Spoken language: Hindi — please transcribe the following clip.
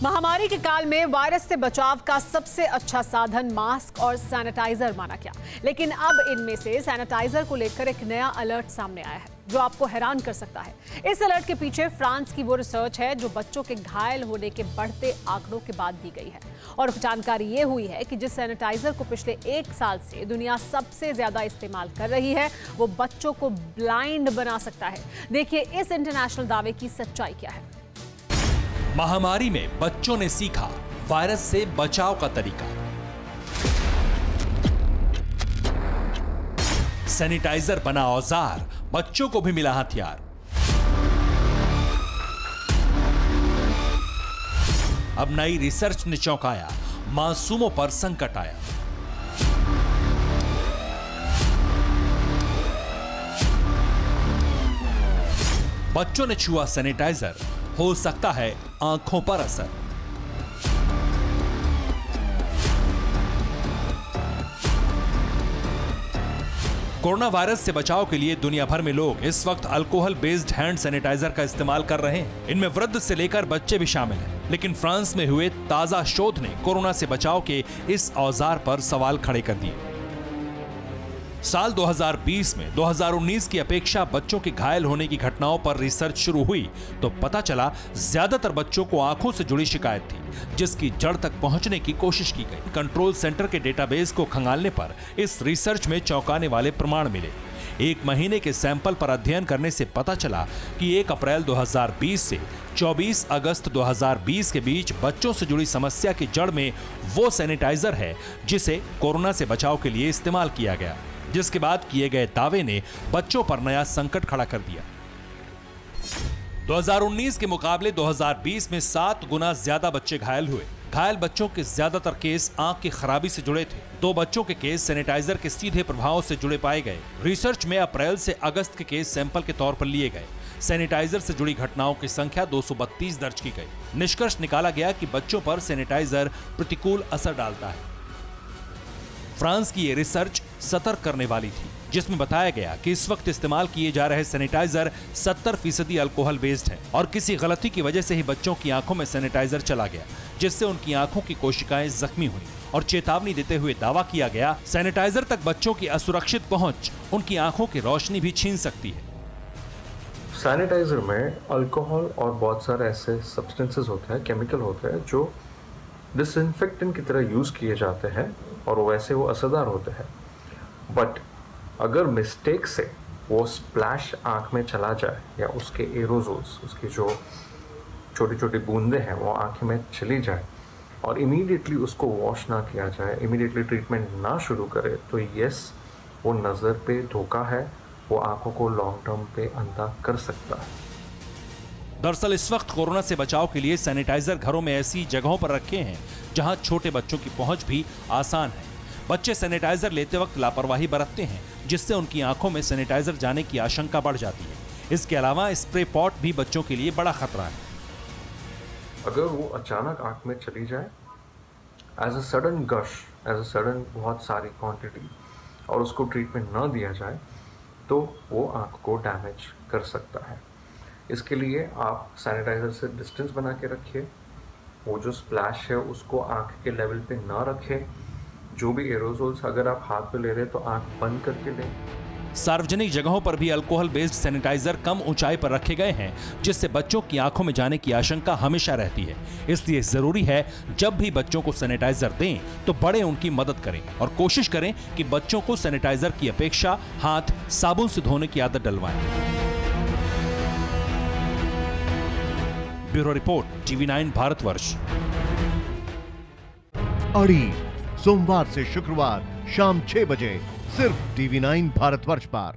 महामारी के काल में वायरस से बचाव का सबसे अच्छा साधन मास्क और सैनिटाइजर माना गया, लेकिन अब इनमें से सैनिटाइजर को लेकर एक नया अलर्ट सामने आया है जो आपको हैरान कर सकता है। इस अलर्ट के पीछे फ्रांस की वो रिसर्च है जो बच्चों के घायल होने के बढ़ते आंकड़ों के बाद दी गई है। और जानकारी ये हुई है कि जिस सैनिटाइजर को पिछले 1 साल से दुनिया सबसे ज्यादा इस्तेमाल कर रही है वो बच्चों को ब्लाइंड बना सकता है। देखिए इस इंटरनेशनल दावे की सच्चाई क्या है। महामारी में बच्चों ने सीखा वायरस से बचाव का तरीका। सैनिटाइजर बना औजार, बच्चों को भी मिला हथियार। अब नई रिसर्च ने चौंकाया, मासूमों पर संकट आया। बच्चों ने छुआ सैनिटाइजर, हो सकता है आंखों पर असर। कोरोना वायरस से बचाव के लिए दुनिया भर में लोग इस वक्त अल्कोहल बेस्ड हैंड सैनिटाइजर का इस्तेमाल कर रहे हैं। इनमें वृद्ध से लेकर बच्चे भी शामिल हैं। लेकिन फ्रांस में हुए ताजा शोध ने कोरोना से बचाव के इस औजार पर सवाल खड़े कर दिए। साल 2020 में 2019 की अपेक्षा बच्चों के घायल होने की घटनाओं पर रिसर्च शुरू हुई तो पता चला ज्यादातर बच्चों को आंखों से जुड़ी शिकायत थी, जिसकी जड़ तक पहुंचने की कोशिश की गई। कंट्रोल सेंटर के डेटाबेस को खंगालने पर इस रिसर्च में चौंकाने वाले प्रमाण मिले। 1 महीने के सैंपल पर अध्ययन करने से पता चला कि 1 अप्रैल 2020 से 24 अगस्त 2020 के बीच बच्चों से जुड़ी समस्या की जड़ में वो सैनिटाइजर है जिसे कोरोना से बचाव के लिए इस्तेमाल किया गया, जिसके बाद किए गए दावे ने बच्चों पर नया संकट खड़ा कर दिया। 2019 के मुकाबले 2020 में 7 गुना ज्यादा बच्चे घायल हुए। घायल बच्चों के ज्यादातर केस आंख की खराबी से जुड़े थे। 2 बच्चों के केस सैनिटाइजर के सीधे प्रभाव से जुड़े पाए गए। रिसर्च में अप्रैल से अगस्त के केस सैंपल के तौर पर लिए गए। सैनिटाइजर से जुड़ी घटनाओं की संख्या 232 दर्ज की गई। निष्कर्ष निकाला गया कि बच्चों पर सैनिटाइजर प्रतिकूल असर डालता है। फ्रांस की ये रिसर्च सतर्क करने वाली थी, जिसमें बताया गया कि इस वक्त इस्तेमाल किए जा रहे सैनिटाइजर 70% अल्कोहल बेस्ड है और किसी गलती की वजह से ही बच्चों की आंखों में सैनिटाइजर चला गया, जिससे उनकी आंखों की कोशिकाएं जख्मी हुई और चेतावनी देते हुए दावा किया गया सैनिटाइजर तक बच्चों की असुरक्षित पहुंच उनकी आंखों की रोशनी भी छीन सकती है। सैनिटाइजर में अल्कोहल और बहुत सारे ऐसे सब्सटेंसेस होते हैं, केमिकल होते हैं जो डिसइंफेक्टेंट की तरह यूज किए जाते हैं और वैसे वो असरदार होते हैं। बट अगर मिस्टेक से वो स्प्लैश आँख में चला जाए या उसके एरोजोल्स, उसकी जो छोटी छोटी बूंदें हैं वो आँख में चली जाए और इमीडिएटली उसको वॉश ना किया जाए, इमीडिएटली ट्रीटमेंट ना शुरू करे, तो यस वो नज़र पे धोखा है, वो आँखों को लॉन्ग टर्म पे अंधा कर सकता है। दरअसल इस वक्त कोरोना से बचाव के लिए सैनिटाइजर घरों में ऐसी जगहों पर रखे हैं जहां छोटे बच्चों की पहुंच भी आसान है। बच्चे सैनिटाइजर लेते वक्त लापरवाही बरतते हैं, जिससे उनकी आंखों में सैनिटाइजर जाने की आशंका बढ़ जाती है। इसके अलावा स्प्रे पॉट भी बच्चों के लिए बड़ा खतरा है। अगर वो अचानक आंख में चली जाए as a sudden gush, as a sudden बहुत सारी क्वांटिटी, और उसको ट्रीटमेंट ना दिया जाए तो वो आंख को डैमेज कर सकता है। इसके लिए आप सैनिटाइजर से डिस्टेंस बना के रखिए। वो जो स्प्लैश है उसको आंख के लेवल पे ना रखें। जो भी एरोजोल्स अगर आप हाथ पे ले रहे हैं तो आंख बंद करके लें। सार्वजनिक जगहों पर भी अल्कोहल बेस्ड सैनिटाइजर कम ऊंचाई पर रखे गए हैं, जिससे बच्चों की आंखों में जाने की आशंका हमेशा रहती है। इसलिए जरूरी है जब भी बच्चों को सैनिटाइजर दें तो बड़े उनकी मदद करें और कोशिश करें कि बच्चों को सैनिटाइजर की अपेक्षा हाथ साबुन से धोने की आदत डलवाएं। Bureau report, TV9 Bharatvarsh. अड़ी सोमवार से शुक्रवार शाम 6 बजे सिर्फ TV9 भारतवर्ष पर।